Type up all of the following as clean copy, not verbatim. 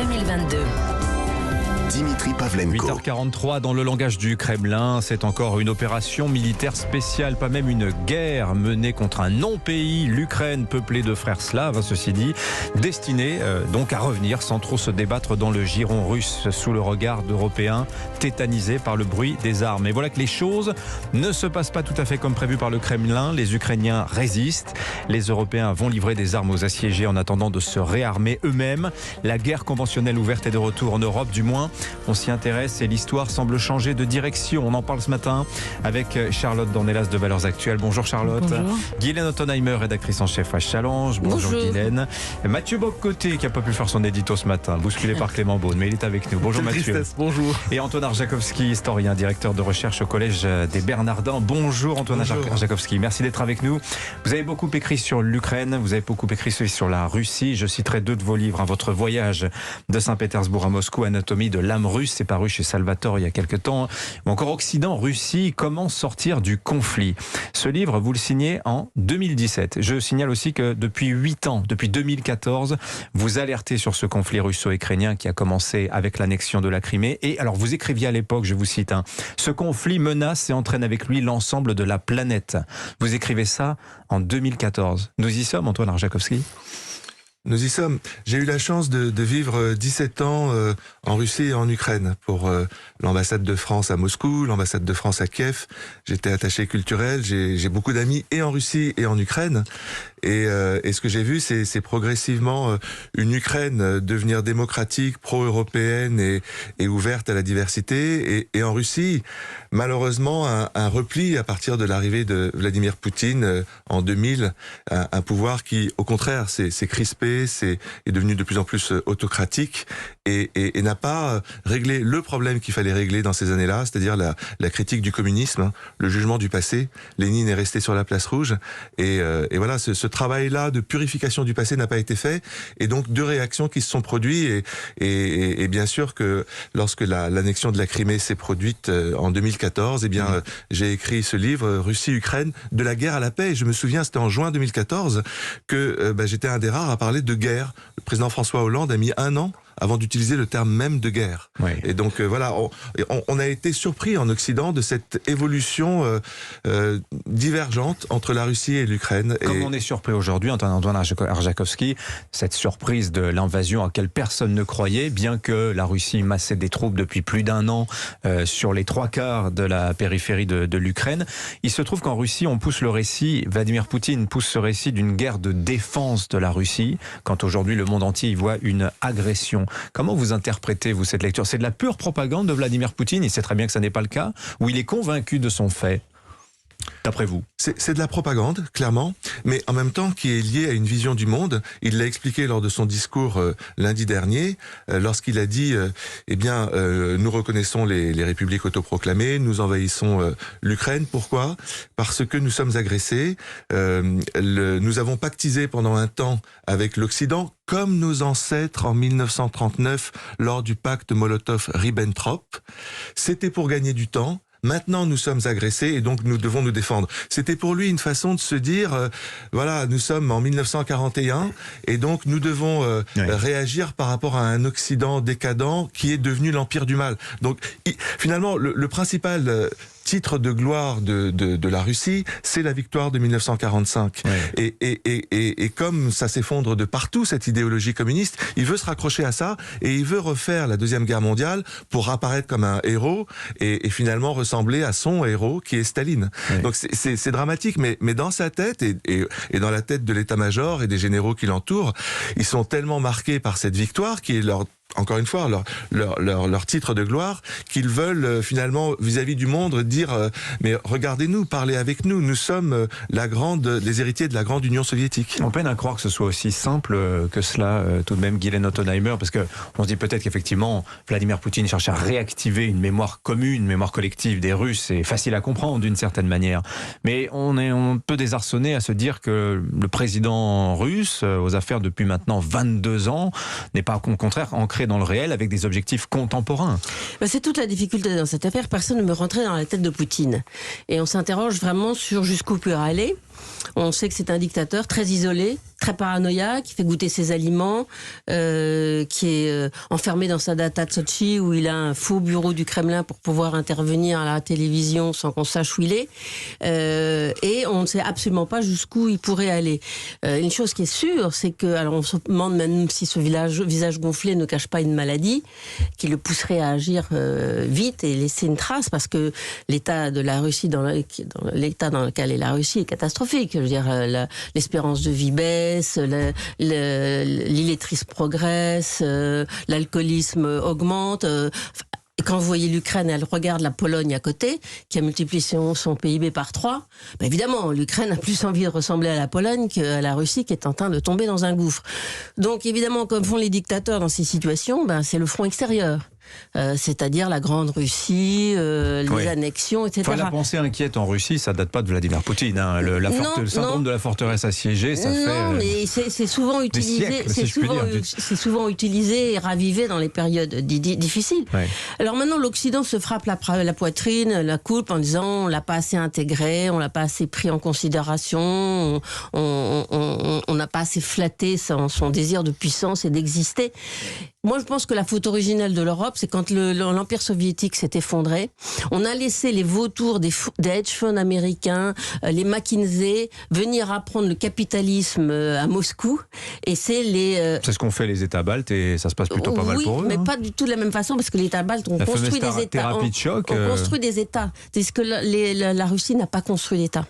2022. Dimitri Pavlenko. 8h43 dans le langage du Kremlin, c'est encore une opération militaire spéciale, pas même une guerre menée contre un non-pays, l'Ukraine peuplée de frères slaves, ceci dit, destinée donc à revenir sans trop se débattre dans le giron russe sous le regard d'Européens tétanisés par le bruit des armes. Et voilà que les choses ne se passent pas tout à fait comme prévu par le Kremlin, les Ukrainiens résistent, les Européens vont livrer des armes aux assiégés en attendant de se réarmer eux-mêmes. La guerre conventionnelle ouverte est de retour en Europe, du moins. On s'y intéresse et l'histoire semble changer de direction. On en parle ce matin avec Charlotte Dornelas de Valeurs Actuelles. Bonjour Charlotte. Bonjour. Guylaine Ottenheimer, rédactrice en chef à Challenge. Bonjour Guylaine. Mathieu Boccoté qui n'a pas pu faire son édito ce matin, bousculé par Clément Beaune, mais il est avec nous. Bonjour Mathieu. Tristesse, bonjour. Et Antoine Arjakovski, historien, directeur de recherche au Collège des Bernardins. Bonjour Antoine Arjakovski, merci d'être avec nous. Vous avez beaucoup écrit sur l'Ukraine, vous avez beaucoup écrit sur la Russie. Je citerai deux de vos livres. Votre voyage de Saint-Pétersbourg à Moscou, Anatomie de l'âme russe, c'est paru chez Salvatore il y a quelques temps. Ou encore Occident, Russie, comment sortir du conflit. Ce livre, vous le signez en 2017. Je signale aussi que depuis 8 ans, depuis 2014, vous alertez sur ce conflit russo-ukrainien qui a commencé avec l'annexion de la Crimée. Et alors, vous écriviez à l'époque, je vous cite, ce conflit menace et entraîne avec lui l'ensemble de la planète. Vous écrivez ça en 2014. Nous y sommes, Antoine Arjakovski? Nous y sommes. J'ai eu la chance de vivre 17 ans en Russie et en Ukraine pour l'ambassade de France à Moscou, l'ambassade de France à Kiev. J'étais attaché culturel, j'ai beaucoup d'amis et en Russie et en Ukraine. Et ce que j'ai vu, c'est progressivement une Ukraine devenir démocratique, pro-européenne et ouverte à la diversité. Et en Russie, malheureusement, un repli à partir de l'arrivée de Vladimir Poutine en 2000, un pouvoir qui, au contraire, s'est crispé, est devenu de plus en plus autocratique et n'a pas réglé le problème qu'il fallait régler dans ces années-là, c'est-à-dire la critique du communisme, le jugement du passé. Lénine est resté sur la place rouge et voilà, ce travail-là de purification du passé n'a pas été fait et donc deux réactions qui se sont produites et bien sûr que lorsque l'annexion de la Crimée s'est produite en 2014, j'ai écrit ce livre Russie-Ukraine de la guerre à la paix et je me souviens, c'était en juin 2014 que j'étais un des rares à parler de guerre. Le président François Hollande a mis 1 an avant d'utiliser le terme même de guerre. Oui. Et donc voilà, on a été surpris en Occident de cette évolution divergente entre la Russie et l'Ukraine. Comme on est surpris aujourd'hui, Antoine Arjakovski, cette surprise de l'invasion à laquelle personne ne croyait, bien que la Russie massait des troupes depuis plus d'1 an sur les 3/4 de la périphérie de l'Ukraine, il se trouve qu'en Russie, on pousse le récit, Vladimir Poutine pousse ce récit d'une guerre de défense de la Russie, quand aujourd'hui le monde entier y voit une agression. Comment vous interprétez, vous, cette lecture? C'est de la pure propagande de Vladimir Poutine, il sait très bien que ça n'est pas le cas, ou il est convaincu de son fait, d'après vous? C'est de la propagande, clairement, mais en même temps qui est liée à une vision du monde. Il l'a expliqué lors de son discours lundi dernier, lorsqu'il a dit nous reconnaissons les républiques autoproclamées, nous envahissons l'Ukraine. Pourquoi? Parce que nous sommes agressés. Nous avons pactisé pendant un temps avec l'Occident, comme nos ancêtres en 1939 lors du pacte Molotov-Ribbentrop. C'était pour gagner du temps. Maintenant, nous sommes agressés et donc nous devons nous défendre. C'était pour lui une façon de se dire, voilà, nous sommes en 1941 et donc nous devons réagir par rapport à un Occident décadent qui est devenu l'empire du mal. Donc, finalement, le principal titre de gloire de la Russie, c'est la victoire de 1945. Ouais. Et comme ça s'effondre de partout, cette idéologie communiste, il veut se raccrocher à ça et il veut refaire la Deuxième Guerre mondiale pour apparaître comme un héros et finalement ressembler à son héros qui est Staline. Ouais. Donc c'est dramatique, mais dans sa tête et dans la tête de l'état-major et des généraux qui l'entourent, ils sont tellement marqués par cette victoire qui est encore une fois, leur titre de gloire, qu'ils veulent finalement, vis-à-vis du monde, dire mais regardez-nous, parlez avec nous, nous sommes les héritiers de la grande Union soviétique. On peine à croire que ce soit aussi simple que cela, tout de même, Guylaine Ottenheimer, parce qu'on se dit peut-être qu'effectivement, Vladimir Poutine cherche à réactiver une mémoire commune, une mémoire collective des Russes, c'est facile à comprendre d'une certaine manière. Mais on peut désarçonner à se dire que le président russe, aux affaires depuis maintenant 22 ans, n'est pas au contraire ancré dans le réel avec des objectifs contemporains. C'est toute la difficulté dans cette affaire. Personne ne me rentrait dans la tête de Poutine. Et on s'interroge vraiment sur jusqu'où peut aller. On sait que c'est un dictateur très isolé, très paranoïaque, qui fait goûter ses aliments, qui est enfermé dans sa data de Sochi où il a un faux bureau du Kremlin pour pouvoir intervenir à la télévision sans qu'on sache où il est. Et on ne sait absolument pas jusqu'où il pourrait aller. Une chose qui est sûre, c'est que, alors on se demande même si ce visage gonflé ne cache pas une maladie qui le pousserait à agir vite et laisser une trace, parce que l'état de la Russie, l'état dans lequel est la Russie est catastrophique. Je veux dire, l'espérance de vie baisse, l'illettrisme progresse, l'alcoolisme augmente. Quand vous voyez l'Ukraine, elle regarde la Pologne à côté, qui a multiplié son PIB par 3. Ben évidemment, l'Ukraine a plus envie de ressembler à la Pologne qu'à la Russie, qui est en train de tomber dans un gouffre. Donc évidemment, comme font les dictateurs dans ces situations, ben, c'est le front extérieur. C'est-à-dire la Grande Russie, les annexions, etc. Enfin, la pensée inquiète en Russie, ça date pas de Vladimir Poutine. Hein. Le syndrome de la forteresse assiégée, ça fait. Non, mais c'est souvent utilisé. C'est souvent utilisé et ravivé dans les périodes difficiles. Ouais. Alors maintenant, l'Occident se frappe la poitrine, la coupe, en disant on l'a pas assez intégré, on l'a pas assez pris en considération, on n'a pas assez flatté son désir de puissance et d'exister. Moi, je pense que la faute originelle de l'Europe, c'est quand l'Empire soviétique s'est effondré. On a laissé les vautours des hedge funds américains, les McKinsey, venir apprendre le capitalisme à Moscou. Et c'est c'est ce qu'ont fait les États baltes et ça se passe plutôt pas mal pour eux. Oui, mais pas du tout de la même façon, parce que les États baltes ont construit des États. Thérapie de choc. On construit des États. C'est ce que la Russie n'a pas construit d'État.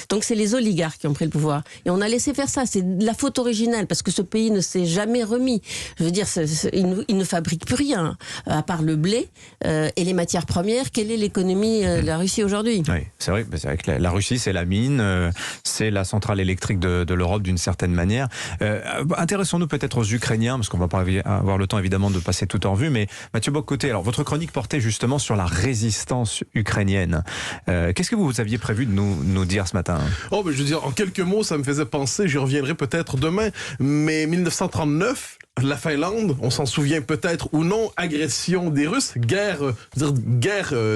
Donc c'est les oligarques qui ont pris le pouvoir. Et on a laissé faire ça. C'est de la faute originelle, parce que ce pays ne s'est jamais remis. Je veux dire, il ne fabrique plus rien, à part le blé et les matières premières. Quelle est l'économie de la Russie aujourd'hui ? Oui, c'est vrai que la Russie, c'est la mine, c'est la centrale électrique de l'Europe d'une certaine manière. Intéressons-nous peut-être aux Ukrainiens, parce qu'on va pas avoir le temps évidemment de passer tout en revue, mais Mathieu Bock-Côté, alors votre chronique portait justement sur la résistance ukrainienne. Qu'est-ce que vous aviez prévu de nous dire ce matin? Oh, mais je veux dire, en quelques mots, ça me faisait penser, j'y reviendrai peut-être demain, mais 1939, la Finlande, on s'en souvient peut-être ou non, agression des Russes, guerre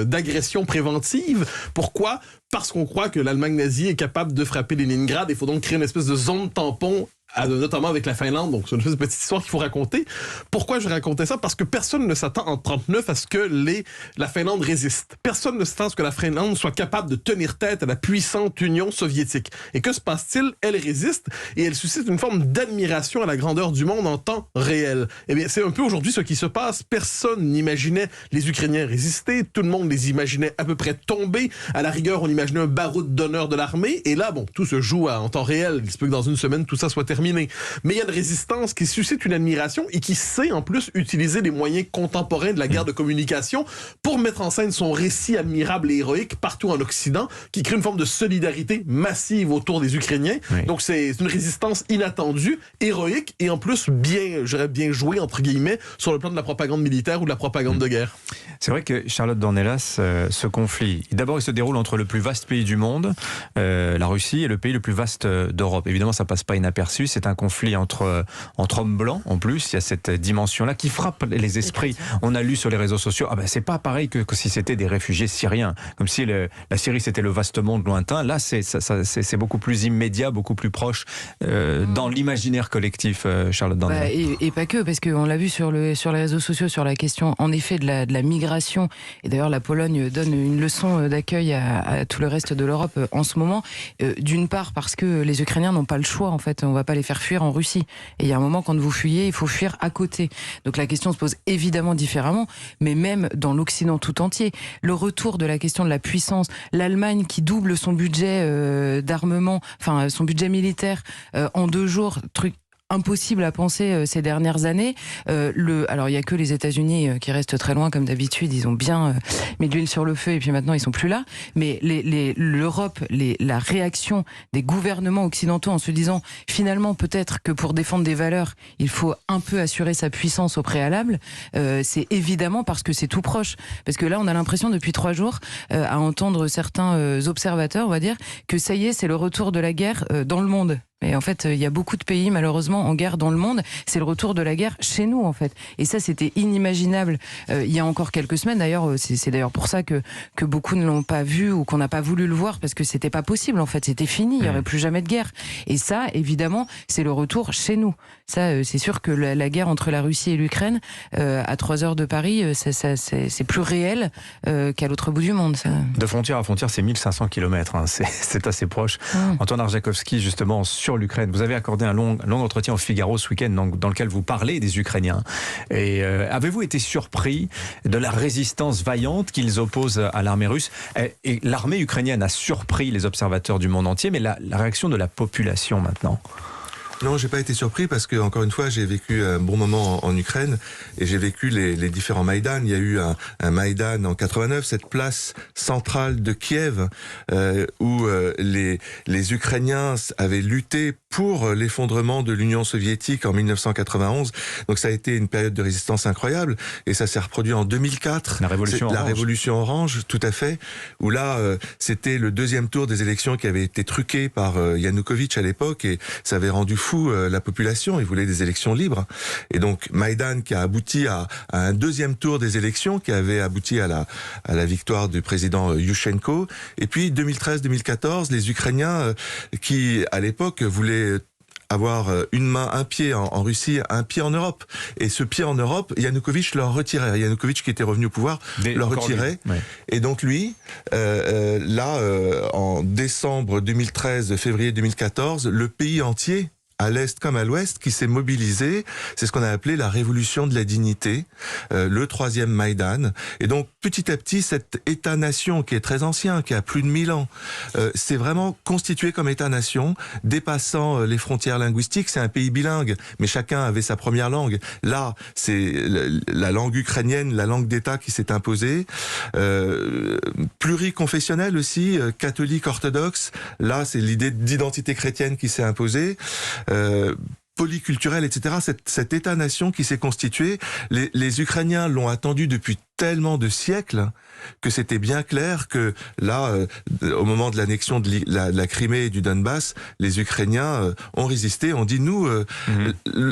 d'agression préventive. Pourquoi? Parce qu'on croit que l'Allemagne nazie est capable de frapper Leningrad. Il faut donc créer une espèce de zone tampon, notamment avec la Finlande. Donc c'est une espèce de petite histoire qu'il faut raconter. Pourquoi je racontais ça? Parce que personne ne s'attend en 1939 à ce que la Finlande résiste. Personne ne s'attend à ce que la Finlande soit capable de tenir tête à la puissante Union soviétique. Et que se passe-t-il? Elle résiste et elle suscite une forme d'admiration à la grandeur du monde en temps réel. Eh bien, c'est un peu aujourd'hui ce qui se passe. Personne n'imaginait les Ukrainiens résister. Tout le monde les imaginait à peu près tomber. À la rigueur, on imaginait un baroud d'honneur de l'armée. Et là, bon, tout se joue en temps réel. Il se peut que dans une semaine, tout ça soit terminé. Mais il y a une résistance qui suscite une admiration et qui sait en plus utiliser les moyens contemporains de la guerre de communication pour mettre en scène son récit admirable et héroïque partout en Occident, qui crée une forme de solidarité massive autour des Ukrainiens. Oui. Donc c'est une résistance inattendue, héroïque et en plus bien jouée entre guillemets sur le plan de la propagande militaire ou de la propagande de guerre. C'est vrai que Charlotte Dornelas, ce conflit, d'abord il se déroule entre le plus vaste pays du monde, la Russie, et le pays le plus vaste d'Europe. Évidemment, ça passe pas inaperçu. C'est un conflit entre hommes blancs, en plus. Il y a cette dimension-là qui frappe les esprits. On a lu sur les réseaux sociaux, c'est pas pareil que si c'était des réfugiés syriens. Comme si la Syrie, c'était le vaste monde lointain. Là, c'est beaucoup plus immédiat, beaucoup plus proche dans l'imaginaire collectif, Charlotte Dornelas. Et pas que, parce qu'on l'a vu sur les réseaux sociaux, sur la question, en effet, de la migration. Et d'ailleurs, la Pologne donne une leçon d'accueil à tout le reste de l'Europe en ce moment. D'une part, parce que les Ukrainiens n'ont pas le choix, en fait. On va pas les faire fuir en Russie. Et il y a un moment, quand vous fuyez, il faut fuir à côté. Donc la question se pose évidemment différemment, mais même dans l'Occident tout entier. Le retour de la question de la puissance, l'Allemagne qui double son budget d'armement, enfin son budget militaire en 2 jours, truc impossible à penser ces dernières années. Alors il y a que les États-Unis qui restent très loin comme d'habitude, ils ont bien mis de l'huile sur le feu et puis maintenant ils sont plus là. Mais l'Europe, la réaction des gouvernements occidentaux en se disant finalement peut-être que pour défendre des valeurs, il faut un peu assurer sa puissance au préalable. C'est évidemment parce que c'est tout proche. Parce que là on a l'impression depuis 3 jours à entendre certains observateurs, on va dire, que ça y est, c'est le retour de la guerre dans le monde. Et en fait, il y a beaucoup de pays, malheureusement, en guerre dans le monde. C'est le retour de la guerre chez nous, en fait. Et ça, c'était inimaginable il y a encore quelques semaines. D'ailleurs, c'est d'ailleurs pour ça que beaucoup ne l'ont pas vu ou qu'on n'a pas voulu le voir, parce que c'était pas possible, en fait. C'était fini, il n'y aurait plus jamais de guerre. Et ça, évidemment, c'est le retour chez nous. Ça, c'est sûr que la guerre entre la Russie et l'Ukraine, à 3 heures de Paris, c'est plus réel qu'à l'autre bout du monde. Ça. De frontière à frontière, c'est 1500 km, hein. C'est assez proche. Antoine Arjakovski, justement, sur l'Ukraine, vous avez accordé un long entretien au Figaro ce week-end dans lequel vous parlez des Ukrainiens. Et avez-vous été surpris de la résistance vaillante qu'ils opposent à l'armée russe? Et l'armée ukrainienne a surpris les observateurs du monde entier, mais la réaction de la population maintenant? Non, j'ai pas été surpris parce que, encore une fois, j'ai vécu un bon moment en Ukraine et j'ai vécu les différents Maïdan. Il y a eu un Maïdan en 89, cette place centrale de Kiev où les Ukrainiens avaient lutté pour l'effondrement de l'Union soviétique en 1991. Donc ça a été une période de résistance incroyable et ça s'est reproduit en 2004. La Révolution Orange, tout à fait, où là, c'était le deuxième tour des élections qui avait été truqué par Yanukovych à l'époque et ça avait rendu fou la population. Ils voulaient des élections libres. Et donc Maïdan qui a abouti à un deuxième tour des élections qui avait abouti à la victoire du président Yushchenko. Et puis 2013-2014, les Ukrainiens qui à l'époque voulaient avoir un pied en Russie, un pied en Europe. Et ce pied en Europe, Yanukovych leur retirait. Yanukovych qui était revenu au pouvoir, leur retirait. Ouais. Et donc lui, en décembre 2013, février 2014, le pays entier, à l'Est comme à l'Ouest, qui s'est mobilisé. C'est ce qu'on a appelé la révolution de la dignité, le 3e Maïdan. Et donc, petit à petit, cet État-nation qui est très ancien, qui a plus de 1000 ans, s'est vraiment constitué comme État-nation, dépassant les frontières linguistiques. C'est un pays bilingue, mais chacun avait sa première langue. Là, c'est la langue ukrainienne, la langue d'État qui s'est imposée. Pluriconfessionnel aussi, catholique, orthodoxe. Là, c'est l'idée d'identité chrétienne qui s'est imposée. Polyculturel, etc. Cet État-nation qui s'est constitué, les Ukrainiens l'ont attendu depuis tellement de siècles que c'était bien clair que là, au moment de l'annexion de la Crimée et du Donbass, les Ukrainiens ont résisté, ont dit nous,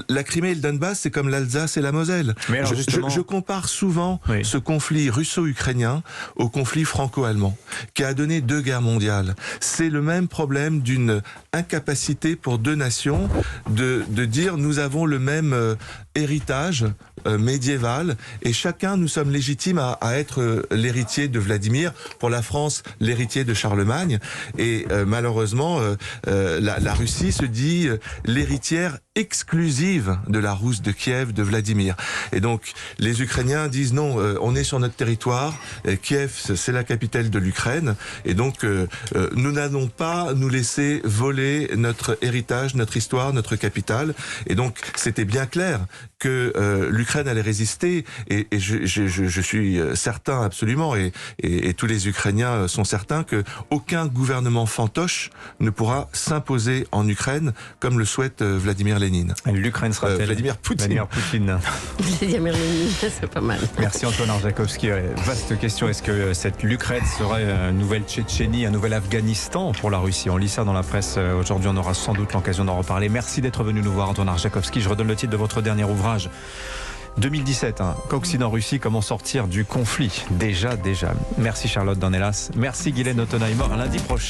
la Crimée et le Donbass, c'est comme l'Alsace et la Moselle. Mais alors je compare souvent ce conflit russo-ukrainien au conflit franco-allemand, qui a donné 2 guerres mondiales. C'est le même problème d'une incapacité pour 2 nations de dire nous avons le même héritage médiéval et chacun nous sommes légitimes à être l'héritier de Vladimir, pour la France l'héritier de Charlemagne et malheureusement la Russie se dit l'héritière exclusive de la Rousse de Kiev de Vladimir. Et donc les Ukrainiens disent non, on est sur notre territoire, Kiev c'est la capitale de l'Ukraine et donc nous n'allons pas nous laisser voler notre héritage, notre histoire, notre capitale. Et donc c'était bien clair que l'Ukraine allait résister et je suis certain absolument et tous les Ukrainiens sont certains que aucun gouvernement fantoche ne pourra s'imposer en Ukraine comme le souhaite Vladimir Lénine. L'Ukraine sera-t-elle Vladimir Poutine. Vladimir Lénine, c'est pas mal. Merci Antoine Arjakovski. Vaste question, est-ce que l'Ukraine serait une nouvelle Tchétchénie, un nouvel Afghanistan pour la Russie? On lit ça dans la presse aujourd'hui, on aura sans doute l'occasion d'en reparler. Merci d'être venu nous voir Antoine Arjakovski. Je redonne le titre de votre dernier ouvrage. 2017, Occident-Russie, comment sortir du conflit? Déjà. Merci Charlotte Dornelas. Merci Guylaine Ottenheimer. À lundi prochain.